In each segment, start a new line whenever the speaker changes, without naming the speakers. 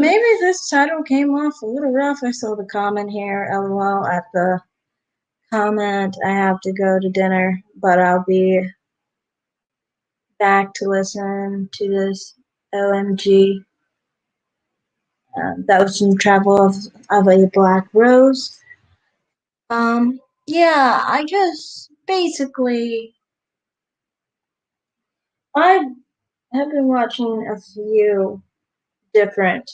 Maybe this title came off a little rough. I saw the comment here, LOL, at the comment. I have to go to dinner, but I'll be back to listen to this OMG. That was some travel of a black rose. Yeah, I just basically, I have been watching a few different,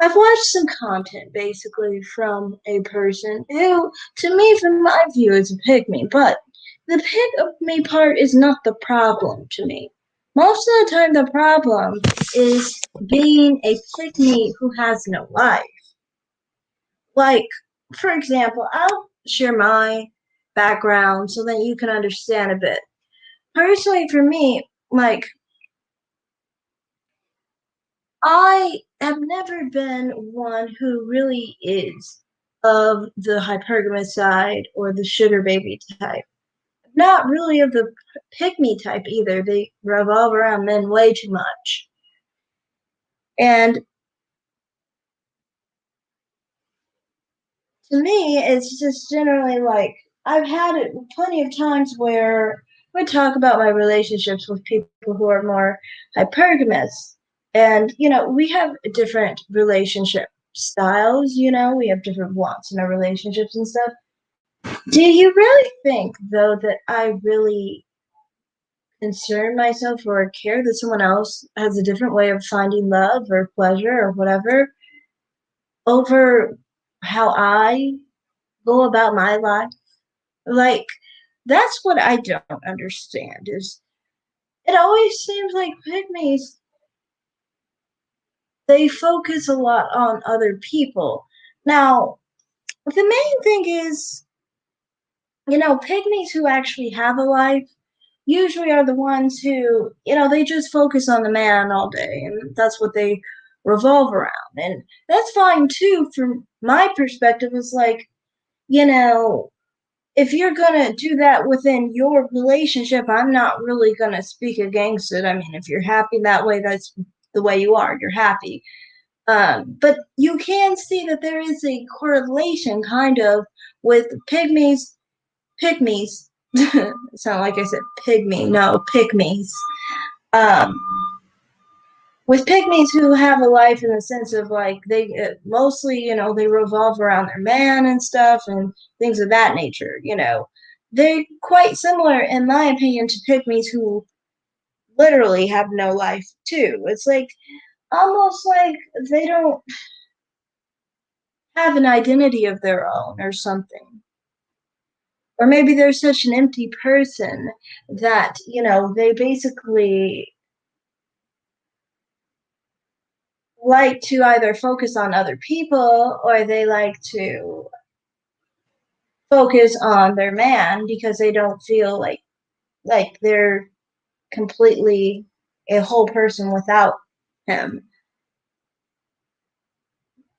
I've watched some content basically from a person who, to me, from my view, is a pick-me, but the pick-me part is not the problem to me. Most of the time, the problem is being a pick-me who has no life. Like, for example, I'll share my background so that you can understand a bit. Personally, for me, like, I have never been one who really is of the hypergamous side or the sugar baby type. Not really of the pick me type either. They revolve around men way too much. And to me, it's just generally like I've had it plenty of times where I talk about my relationships with people who are more hypergamous. And, we have different relationship styles, we have different wants in our relationships and stuff. Do you really think, though, that I really concern myself or care that someone else has a different way of finding love or pleasure or whatever over how I go about my life? Like, that's what I don't understand is it always seems like pygmies, they focus a lot on other people. Now, the main thing is, pygmies who actually have a life usually are the ones who, they just focus on the man all day, and that's what they revolve around. And that's fine too, from my perspective. It's like, you know, if you're gonna do that within your relationship, I'm not really gonna speak against it. I mean, if you're happy that way, that's the way you are. You're happy. But you can see that there is a correlation, kind of, with pygmies. Sound like I said pygmy? No, pygmies. Um, with pygmies who have a life in the sense of like they mostly, they revolve around their man and stuff and things of that nature. They're quite similar, in my opinion, to pygmies who literally have no life too. It's like almost like they don't have an identity of their own or something. Or maybe they're such an empty person that, they basically like to either focus on other people or they like to focus on their man because they don't feel like they're completely a whole person without him.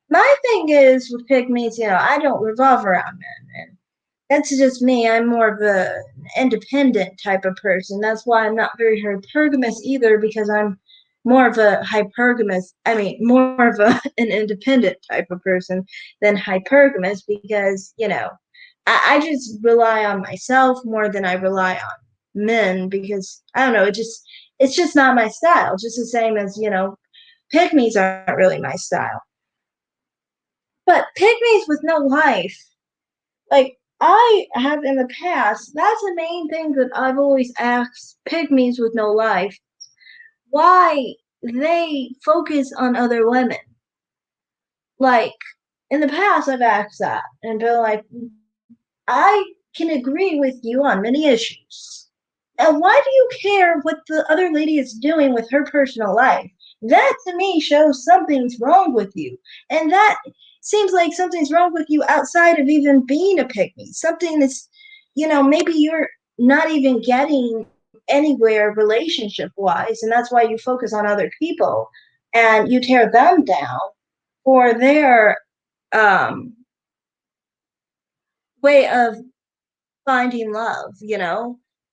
My thing is with pygmies, I don't revolve around men, and that's just me. I'm more of an independent type of person. That's why I'm not very hypergamous either, because I'm more of a hypergamous, I mean, more of an independent type of person than hypergamous because, I just rely on myself more than I rely on men because, I don't know, it's just not my style. Just the same as, pygmies aren't really my style. But pygmies with no life, like I have in the past, that's the main thing that I've always asked pygmies with no life, why they focus on other women. Like in the past, I've asked that and been like, I can agree with you on many issues. Now, why do you care what the other lady is doing with her personal life? That to me shows something's wrong with you. And that seems like something's wrong with you outside of even being a pick me. Something that's, maybe you're not even getting anywhere relationship wise. And that's why you focus on other people and you tear them down for their um, way of finding love.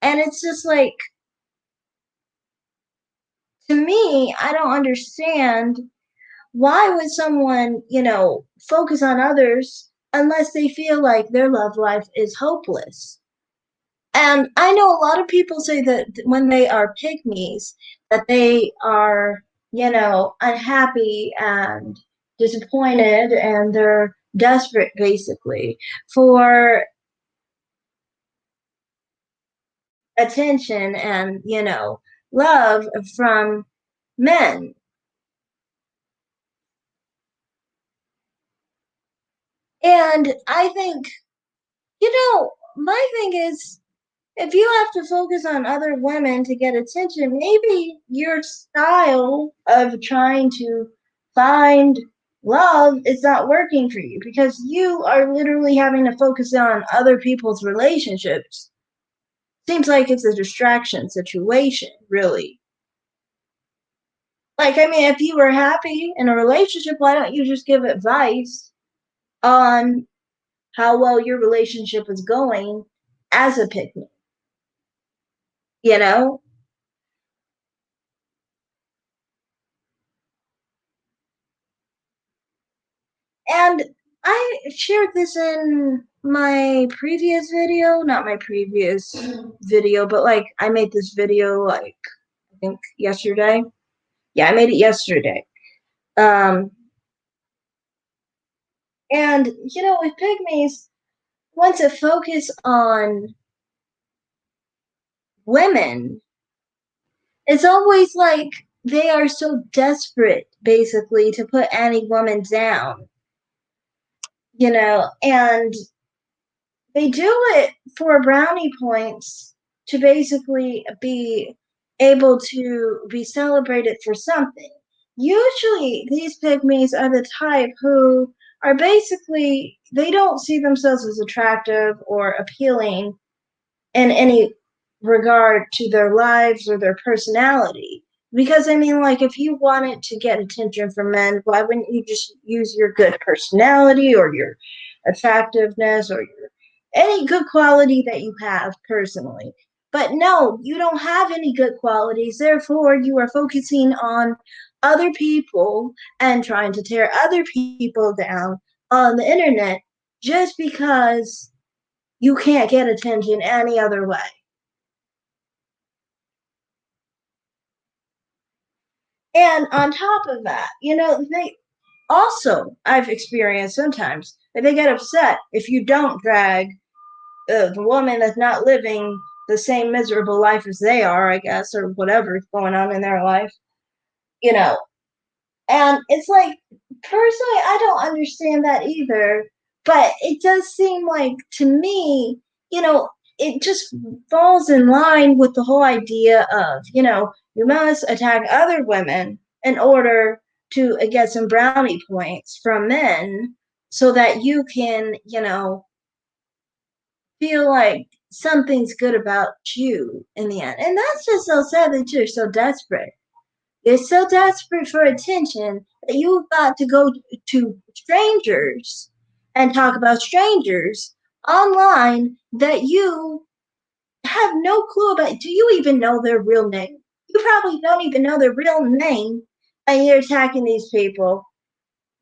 And it's just like, To me, I don't understand why would someone, focus on others unless they feel like their love life is hopeless. And I know a lot of people say that when they are pygmies, that they are, unhappy and disappointed and they're desperate basically for attention and, love from men. And I think, my thing is, if you have to focus on other women to get attention, maybe your style of trying to find love is not working for you because you are literally having to focus on other people's relationships. Seems like it's a distraction situation, really. Like, I mean, if you were happy in a relationship, why don't you just give advice on how well your relationship is going as a picnic, you know? And I shared this in my previous video, not my previous video, but like I made this video like I think yesterday. Yeah, I made it yesterday. Um, and with pygmies, want to focus on women, it's always like they are so desperate, basically, to put any woman down, and they do it for brownie points to basically be able to be celebrated for something. Usually, these pygmies are the type who are basically, they don't see themselves as attractive or appealing in any regard to their lives or their personality. Because I mean, like, if you wanted to get attention from men, why wouldn't you just use your good personality or your attractiveness or your any good quality that you have personally? But no, you don't have any good qualities. Therefore, you are focusing on other people and trying to tear other people down on the internet just because you can't get attention any other way. And on top of that, they also, I've experienced sometimes that they get upset if you don't drag the woman that's not living the same miserable life as they are, I guess, or whatever's going on in their life, you know, And it's like, personally, I don't understand that either. But it does seem like, to me, you know, it just falls in line with the whole idea of, you must attack other women in order to get some brownie points from men so that you can, feel like something's good about you in the end. And that's just so sad that you're so desperate. You're so desperate for attention that you've got to go to strangers and talk about strangers online that you have no clue about. Do you even know their real name? You probably don't even know their real name, and you're attacking these people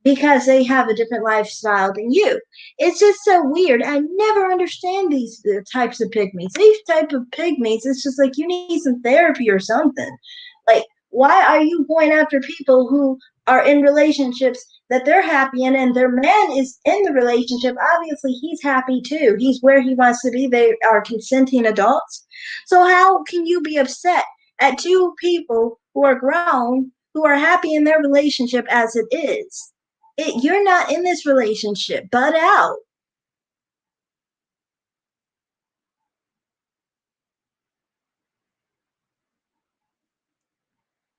because they have a different lifestyle than you. It's just so weird. I never understand these types of pygmies. These type of pygmies, it's just like you need some therapy or something. Like, why are you going after people who are in relationships that they're happy in and their man is in the relationship? Obviously, he's happy too. He's where he wants to be. They are consenting adults. So how can you be upset at two people who are grown, who are happy in their relationship as it is? You're not in this relationship, butt out.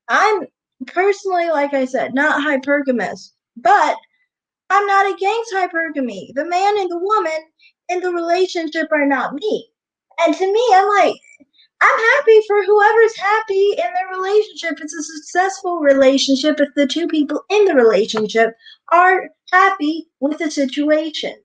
I'm personally, like I said, not hypergamous, but I'm not against hypergamy. The man and the woman in the relationship are not me. And to me, I'm happy for whoever's happy in their relationship. It's a successful relationship if the two people in the relationship are happy with the situation.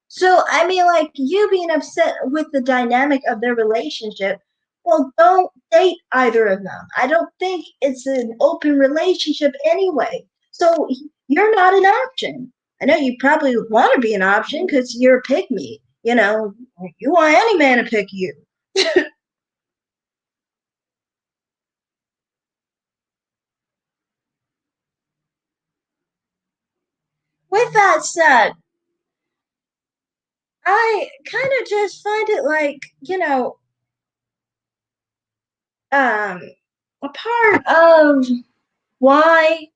So, I mean, like, you being upset with the dynamic of their relationship, Well, don't date either of them. I don't think it's an open relationship anyway. So you're not an option. I know you probably want to be an option because you're a pick me. You know, you want any man to pick you. With that said, I kind of just find it like, um, a part of why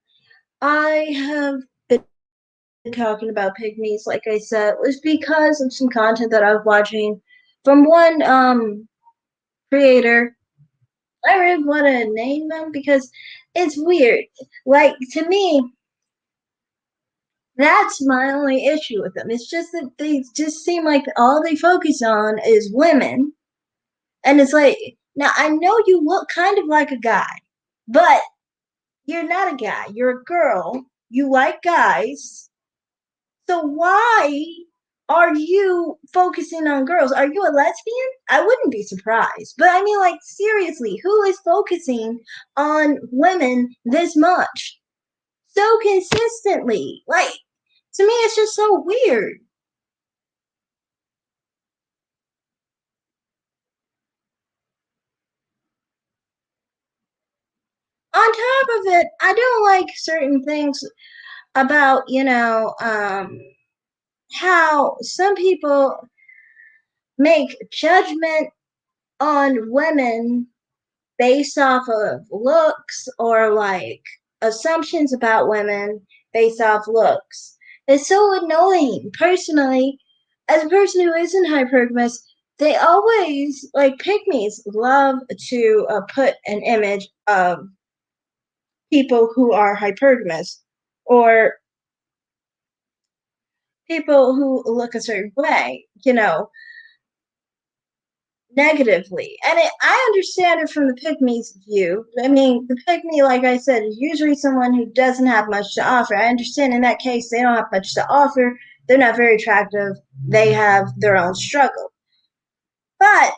I have been talking about pygmies, like I said, was because of some content that I was watching from one creator. I really want to name them because it's weird. Like to me, that's my only issue with them. It's just that they just seem like all they focus on is women. And it's like, now I know you look kind of like a guy, but you're not a guy. You're a girl. You like guys. So why are you focusing on girls? Are you a lesbian? I wouldn't be surprised. But I mean, like, seriously, who is focusing on women this much? So consistently. Like, to me, it's just so weird. On top of it, I don't like certain things about, how some people make judgment on women based off of looks or like assumptions about women based off looks. It's so annoying. Personally, as a person who isn't hypergamous, they always like pygmies love to put an image of people who are hypergamous or people who look a certain way, negatively. And I understand it from the pygmy's view. I mean, the pygmy, like I said, is usually someone who doesn't have much to offer. I understand in that case they don't have much to offer. They're not very attractive. They have their own struggle. But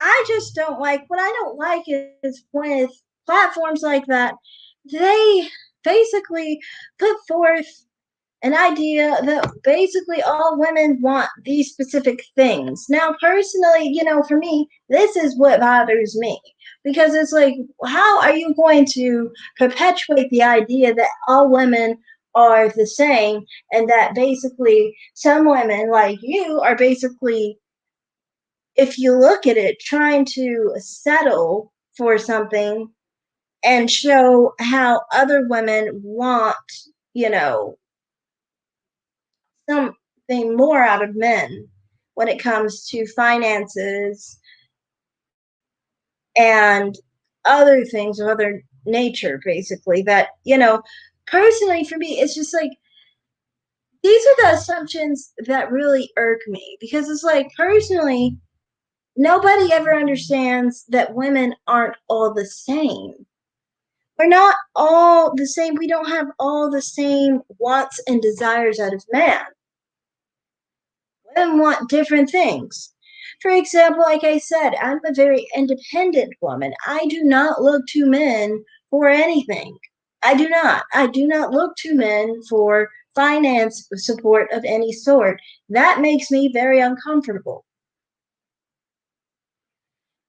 I just don't like what I don't like is with platforms like that, they basically put forth an idea that basically all women want these specific things. Now, personally, for me, this is what bothers me because it's like, how are you going to perpetuate the idea that all women are the same and that basically some women like you are basically, if you look at it, trying to settle for something and show how other women want, you know, something more out of men when it comes to finances and other things of other nature, basically. That, personally for me, it's just like these are the assumptions that really irk me because it's like, personally, nobody ever understands that women aren't all the same. We're not all the same. We don't have all the same wants and desires out of man. Women want different things. For example, like I said, I'm a very independent woman. I do not look to men for anything. I do not. I do not look to men for finance support of any sort. That makes me very uncomfortable.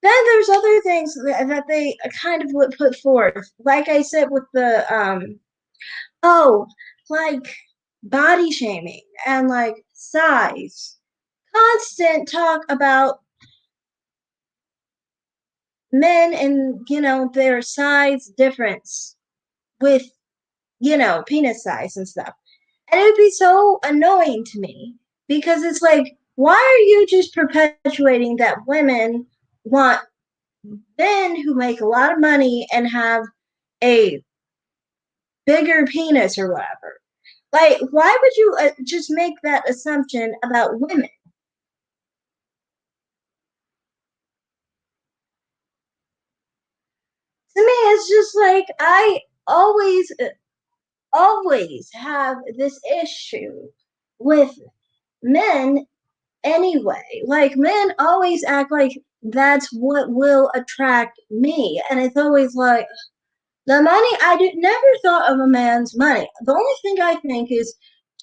Then there's other things that they kind of would put forth. Like I said with the oh, like body shaming and like size. Constant talk about men and, their size difference with, penis size and stuff. And it would be so annoying to me because it's like, why are you just perpetuating that women want men who make a lot of money and have a bigger penis or whatever? Like, why would you just make that assumption about women? To me, it's just like I always have this issue with men anyway. Like men always act like that's what will attract me. And it's always like the money, I did never thought of a man's money. The only thing I think is,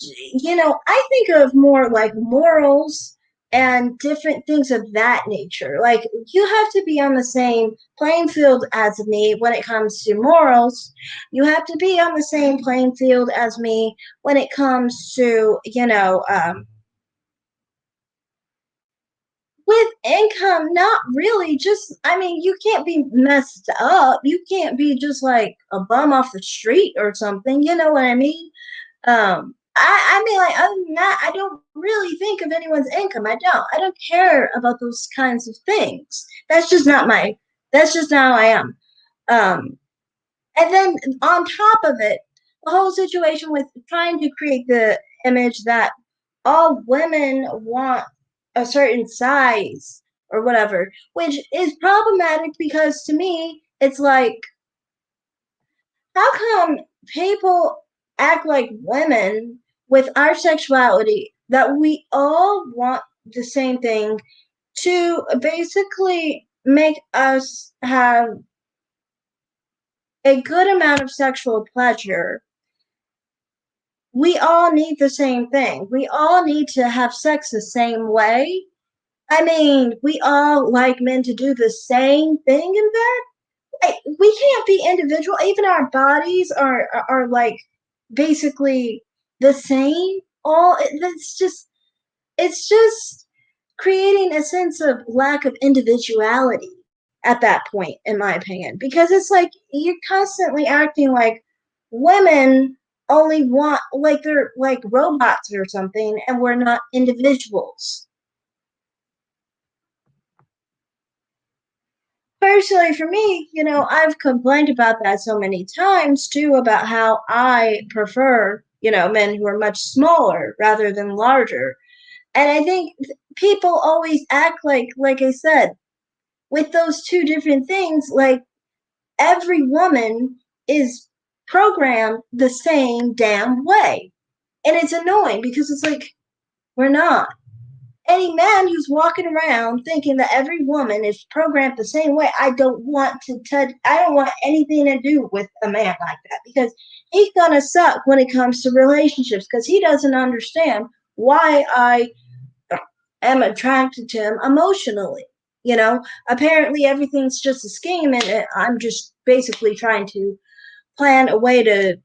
I think of more like morals and different things of that nature. Like you have to be on the same playing field as me when it comes to morals. You have to be on the same playing field as me when it comes to, with income, not really. Just, I mean, you can't be messed up. You can't be just like a bum off the street or something. You know what I mean? I mean, like, other than that, I don't really think of anyone's income. I don't. I don't care about those kinds of things. That's just not how I am. Um, and then on top of it, the whole situation with trying to create the image that all women want a certain size or whatever, which is problematic because to me, it's like, how come people act like women with our sexuality that we all want the same thing to basically make us have a good amount of sexual pleasure? We all need the same thing. We all need to have sex the same way. I mean, we all like men to do the same thing in bed. Like, we can't be individual. Even our bodies are like basically the same. All it's just creating a sense of lack of individuality at that point, in my opinion, because it's like you're constantly acting like women only want like they're like robots or something, and we're not individuals. Personally, for me, I've complained about that so many times too, about how I prefer, men who are much smaller rather than larger. And I think people always act like I said, with those two different things, like every woman is programmed the same damn way. And it's annoying because it's like, we're not. Any man who's walking around thinking that every woman is programmed the same way, I don't want anything to do with a man like that because he's gonna suck when it comes to relationships because he doesn't understand why I am attracted to him emotionally. Apparently everything's just a scheme, and I'm just basically trying to plan a way to,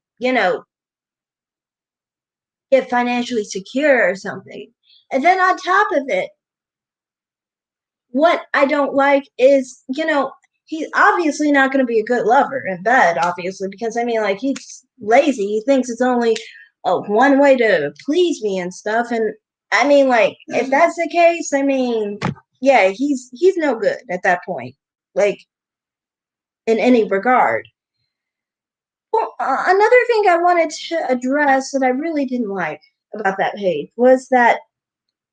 get financially secure or something. And then on top of it, what I don't like is, he's obviously not going to be a good lover in bed, obviously, because I mean, like, he's lazy. He thinks it's only one way to please me and stuff. And I mean, like, if that's the case, I mean, yeah, he's no good at that point, like, in any regard. Well, another thing I wanted to address that I really didn't like about that page was that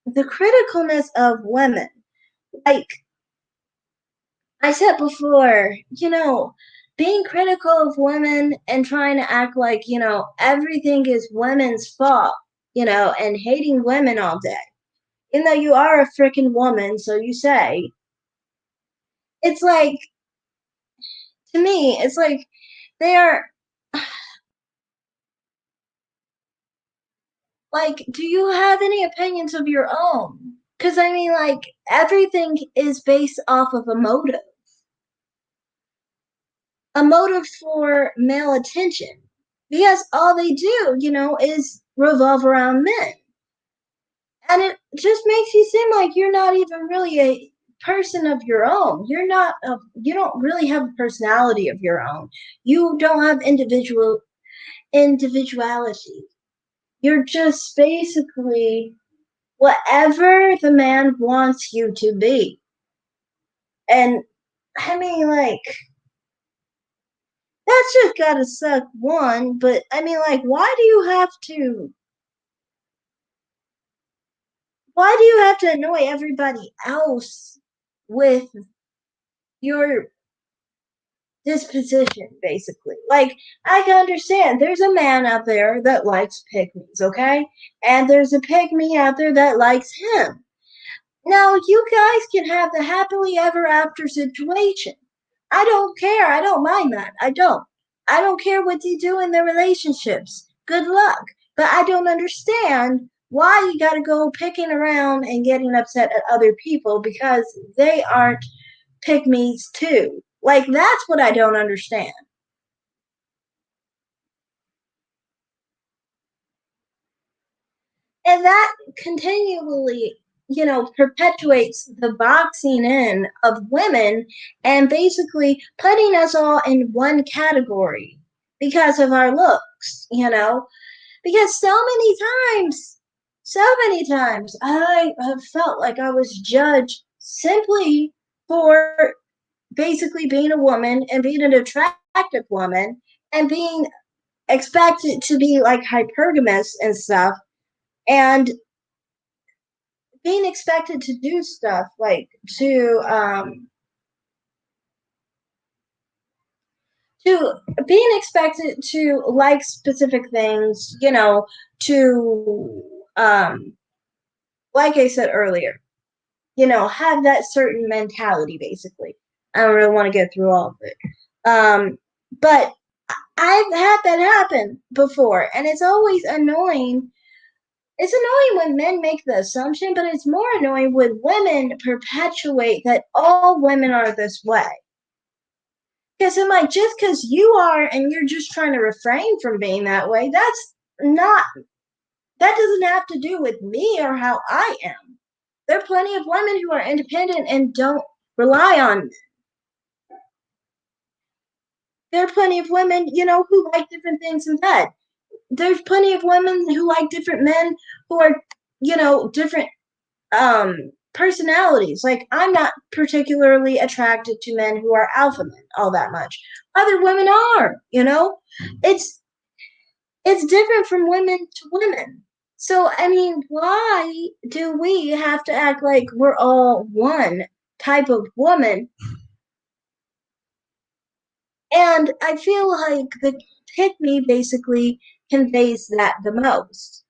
the criticalness of women. Like, I said before, being critical of women and trying to act like, everything is women's fault, and hating women all day. Even though you are a freaking woman, so you say, it's like, to me, it's like they are, like, do you have any opinions of your own? Because, I mean, like, everything is based off of a motive for male attention. Because all they do, is revolve around men. And it just makes you seem like you're not even really a person of your own. You don't really have a personality of your own. You don't have individuality. You're just basically whatever the man wants you to be. And I mean, like, that's just gotta suck one, but I mean, like, why do you have to annoy everybody else with your disposition, basically? Like, I can understand there's a man out there that likes pygmies, okay? And there's a pygmy out there that likes him. Now, you guys can have the happily ever after situation. I don't care. I don't mind that. I don't. I don't care what you do in their relationships. Good luck. But I don't understand why you got to go picking around and getting upset at other people because they aren't pygmies too. Like, that's what I don't understand. And that continually, perpetuates the boxing in of women and basically putting us all in one category because of our looks. Because so many times I have felt like I was judged simply for basically being a woman and being an attractive woman and being expected to be like hypergamous and stuff, and being expected to do stuff like to being expected to like specific things, to like I said earlier, have that certain mentality basically. I don't really want to get through all of it. But I've had that happen before, and it's always annoying. It's annoying when men make the assumption, but it's more annoying when women perpetuate that all women are this way. Because I'm like, just because you are and you're just trying to refrain from being that way, not, that doesn't have to do with me or how I am. There are plenty of women who are independent and don't rely on men. There are plenty of women, who like different things in bed. There's plenty of women who like different men who are, different personalities. Like, I'm not particularly attracted to men who are alpha men all that much. Other women are. It's it's different from women to women. So I mean, why do we have to act like we're all one type of woman? And I feel like the pick me basically conveys that the most.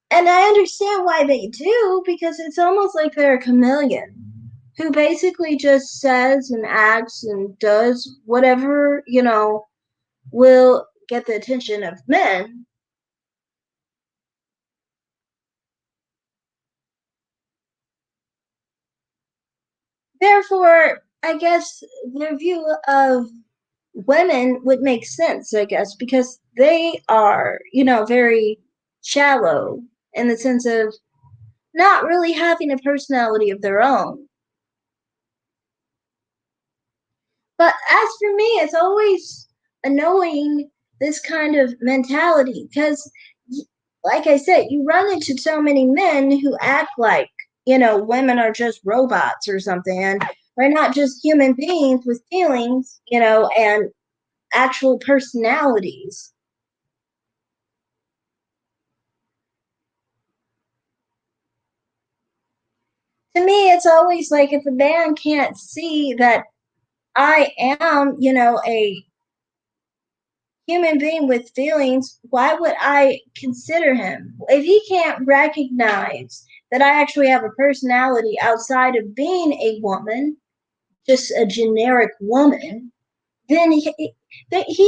And I understand why they do, because it's almost like they're a chameleon who basically just says and acts and does whatever, will get the attention of men. Therefore, I guess their view of women would make sense, I guess, because they are, very shallow in the sense of not really having a personality of their own. But as for me, it's always annoying this kind of mentality because, like I said, you run into so many men who act like, women are just robots or something, and they're not just human beings with feelings, and actual personalities. To me, it's always like if a man can't see that I am, a human being with feelings, why would I consider him? If he can't recognize that I actually have a personality outside of being a woman, just a generic woman, then he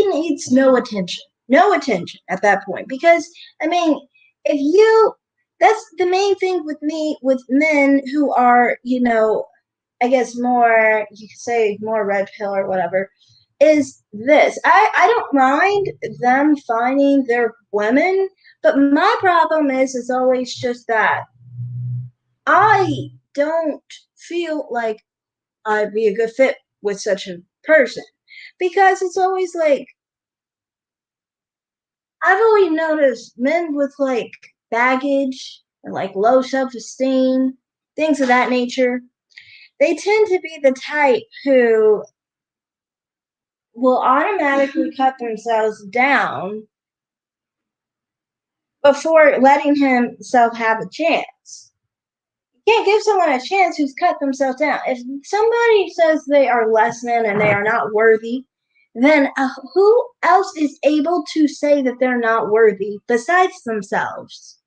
needs no attention. No attention at that point. Because, I mean, if you, that's the main thing with me, with men who are, I guess more, you could say more red pill or whatever, is this. I don't mind them finding their women, but my problem is it's always just that I don't feel like I'd be a good fit with such a person. Because it's always like I've always noticed men with like baggage and like low self esteem, things of that nature, they tend to be the type who will automatically cut themselves down before letting himself have a chance. You can't give someone a chance who's cut themselves down. If somebody says they are less than and they are not worthy, then who else is able to say that they're not worthy besides themselves?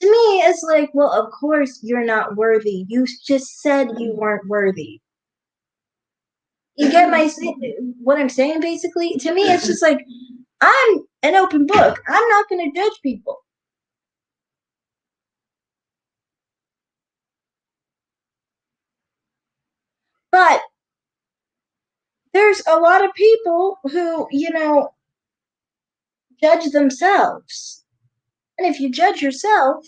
To me, it's like, well, of course you're not worthy. You just said you weren't worthy. You get my what I'm saying? Basically, to me, it's just like I'm an open book. I'm not going to judge people. But there's a lot of people who, judge themselves. And if you judge yourself,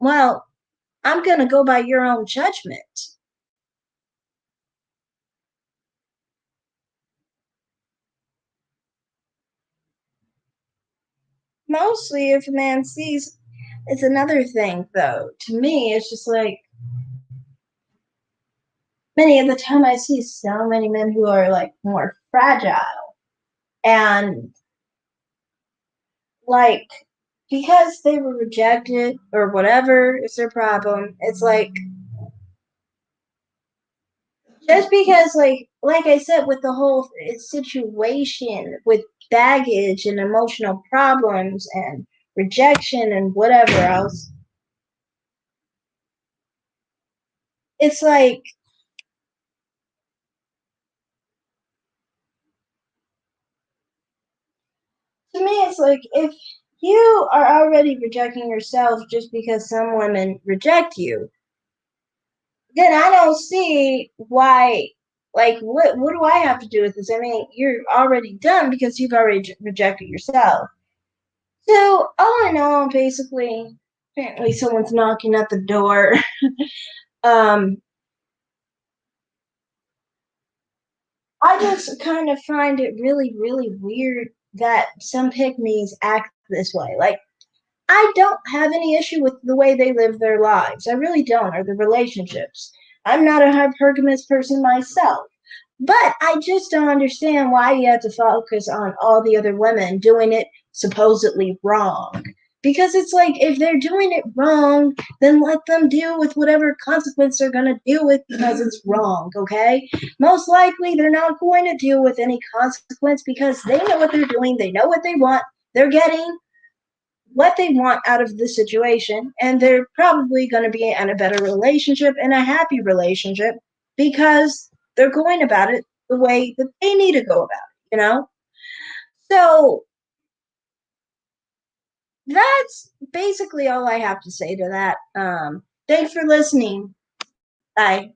well, I'm going to go by your own judgment. Mostly, if a man sees, it's another thing, though. To me, it's just like many of the time I see so many men who are like more fragile and like because they were rejected or whatever is their problem. It's like just because like I said with the whole situation with baggage and emotional problems and rejection and whatever else, it's like to me it's like if you are already rejecting yourself just because some women reject you, then I don't see why. Like, what do I have to do with this? I mean, you're already done because you've already rejected yourself. So all in all, basically, apparently someone's knocking at the door. um, I just kind of find it really, really weird that some pygmies act this way. Like, I don't have any issue with the way they live their lives. I really don't, or the relationships. I'm not a hypergamous person myself. But I just don't understand why you have to focus on all the other women doing it supposedly wrong. Because it's like if they're doing it wrong, then let them deal with whatever consequence they're going to deal with because it's wrong, okay? Most likely they're not going to deal with any consequence because they know what they're doing, they know what they want, they're getting what they want out of the situation, and they're probably going to be in a better relationship and a happy relationship because they're going about it the way that they need to go about it. So that's basically all I have to say to that. Thanks for listening. Bye.